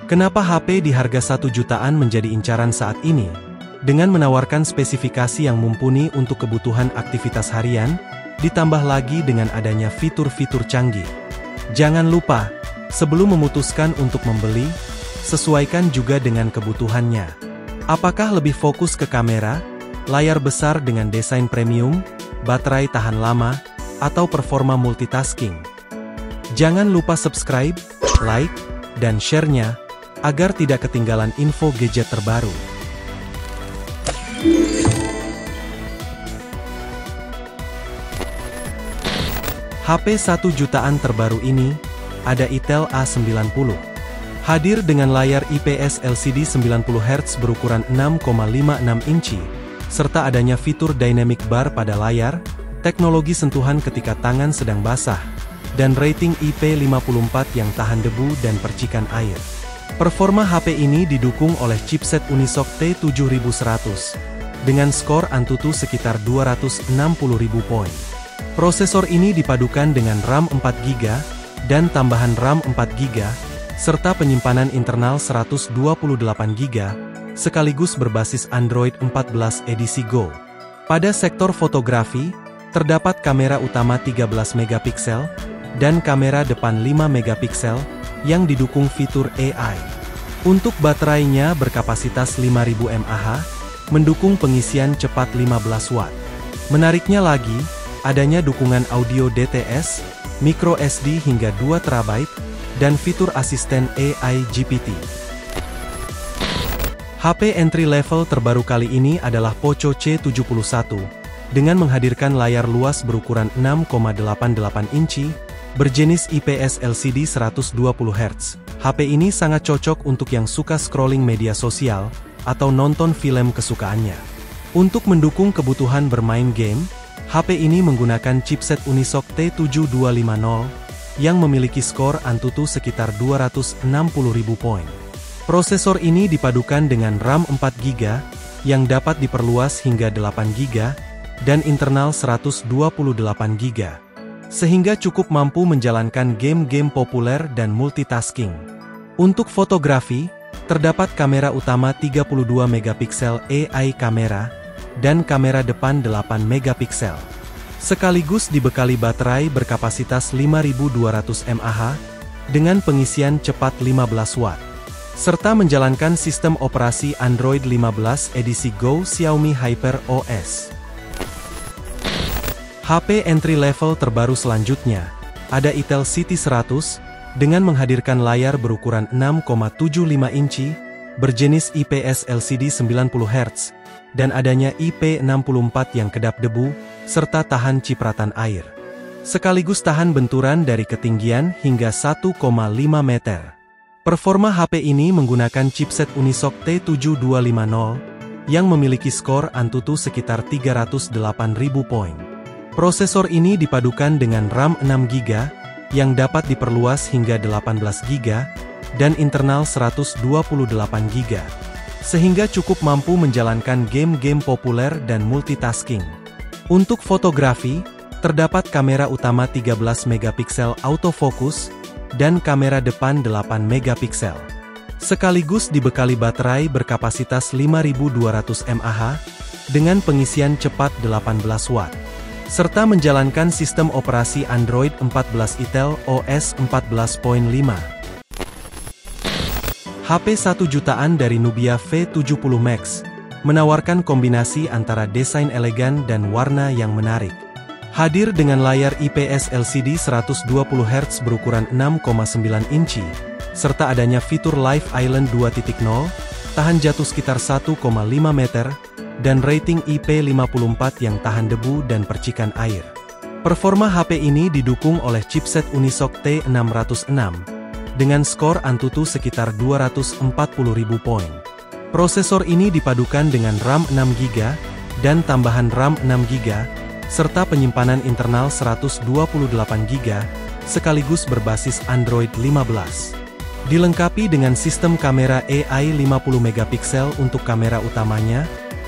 Kenapa HP di harga 1 jutaan menjadi incaran saat ini? Dengan menawarkan spesifikasi yang mumpuni untuk kebutuhan aktivitas harian, ditambah lagi dengan adanya fitur-fitur canggih. Jangan lupa, sebelum memutuskan untuk membeli, sesuaikan juga dengan kebutuhannya. Apakah lebih fokus ke kamera, layar besar dengan desain premium, baterai tahan lama, atau performa multitasking? Jangan lupa subscribe, like, dan share-nya, agar tidak ketinggalan info gadget terbaru. HP 1 jutaan terbaru ini, ada Itel A90. Hadir dengan layar IPS LCD 90Hz berukuran 6,56 inci, serta adanya fitur Dynamic Bar pada layar, teknologi sentuhan ketika tangan sedang basah, dan rating IP54 yang tahan debu dan percikan air. Performa HP ini didukung oleh chipset Unisoc T7100, dengan skor Antutu sekitar 260.000 poin. Prosesor ini dipadukan dengan RAM 4GB, dan tambahan RAM 4GB, serta penyimpanan internal 128GB, sekaligus berbasis Android 14 edisi Go. Pada sektor fotografi, terdapat kamera utama 13 megapiksel, dan kamera depan 5 megapiksel, yang didukung fitur AI. Untuk baterainya berkapasitas 5000 mAh, mendukung pengisian cepat 15 Watt. Menariknya lagi, adanya dukungan audio DTS, micro SD hingga 2 TB, dan fitur asisten AI GPT. HP entry level terbaru kali ini adalah Poco C71, dengan menghadirkan layar luas berukuran 6,88 inci, berjenis IPS LCD 120Hz. HP ini sangat cocok untuk yang suka scrolling media sosial, atau nonton film kesukaannya. Untuk mendukung kebutuhan bermain game, HP ini menggunakan chipset Unisoc T7250, yang memiliki skor Antutu sekitar 260.000 poin. Prosesor ini dipadukan dengan RAM 4GB, yang dapat diperluas hingga 8GB, dan internal 128GB, sehingga cukup mampu menjalankan game-game populer dan multitasking. Untuk fotografi, terdapat kamera utama 32 megapiksel AI kamera, dan kamera depan 8 megapiksel. Sekaligus dibekali baterai berkapasitas 5200 mAh, dengan pengisian cepat 15 Watt, serta menjalankan sistem operasi Android 15 edisi Go Xiaomi Hyper OS. HP entry level terbaru selanjutnya, ada Itel CT100, dengan menghadirkan layar berukuran 6,75 inci, berjenis IPS LCD 90Hz, dan adanya IP64 yang kedap debu, serta tahan cipratan air. Sekaligus tahan benturan dari ketinggian hingga 1,5 meter. Performa HP ini menggunakan chipset Unisoc T7250, yang memiliki skor Antutu sekitar 308.000 poin. Prosesor ini dipadukan dengan RAM 6GB, yang dapat diperluas hingga 18GB, dan internal 128GB. Sehingga cukup mampu menjalankan game-game populer dan multitasking. Untuk fotografi, terdapat kamera utama 13 megapiksel autofocus, dan kamera depan 8 megapiksel. Sekaligus dibekali baterai berkapasitas 5200 mAh, dengan pengisian cepat 18 Watt. Serta menjalankan sistem operasi Android 14 Itel OS 14.5. HP 1 jutaan dari Nubia V70 Max, menawarkan kombinasi antara desain elegan dan warna yang menarik. Hadir dengan layar IPS LCD 120Hz berukuran 6,9 inci, serta adanya fitur Live Island 2.0, tahan jatuh sekitar 1,5 meter, dan rating IP54 yang tahan debu dan percikan air. Performa HP ini didukung oleh chipset Unisoc T606, dengan skor Antutu sekitar 240.000 poin. Prosesor ini dipadukan dengan RAM 6GB, dan tambahan RAM 6GB, serta penyimpanan internal 128GB, sekaligus berbasis Android 15. Dilengkapi dengan sistem kamera AI 50 megapiksel untuk kamera utamanya,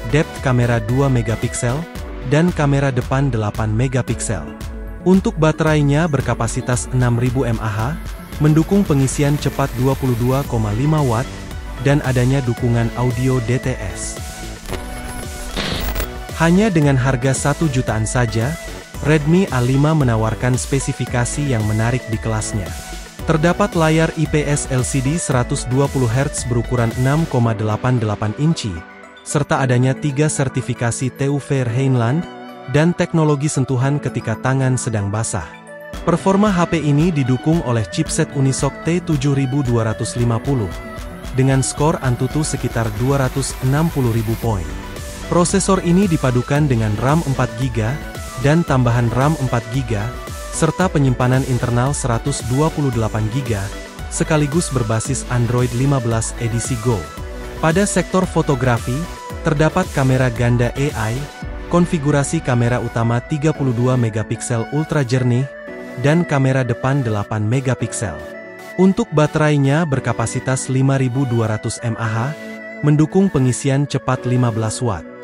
depth kamera 2 megapiksel, dan kamera depan 8 megapiksel. Untuk baterainya berkapasitas 6000 mAh, mendukung pengisian cepat 22,5 watt, dan adanya dukungan audio DTS. Hanya dengan harga 1 jutaan saja, Redmi A5 menawarkan spesifikasi yang menarik di kelasnya. Terdapat layar IPS LCD 120Hz berukuran 6,88 inci, serta adanya 3 sertifikasi TÜV Rheinland, dan teknologi sentuhan ketika tangan sedang basah. Performa HP ini didukung oleh chipset Unisoc T7250, dengan skor Antutu sekitar 260.000 poin. Prosesor ini dipadukan dengan RAM 4GB, dan tambahan RAM 4GB, serta penyimpanan internal 128GB, sekaligus berbasis Android 15 edisi Go. Pada sektor fotografi, terdapat kamera ganda AI, konfigurasi kamera utama 32MP ultra jernih, dan kamera depan 8MP. Untuk baterainya berkapasitas 5200 mAh, mendukung pengisian cepat 15 watt.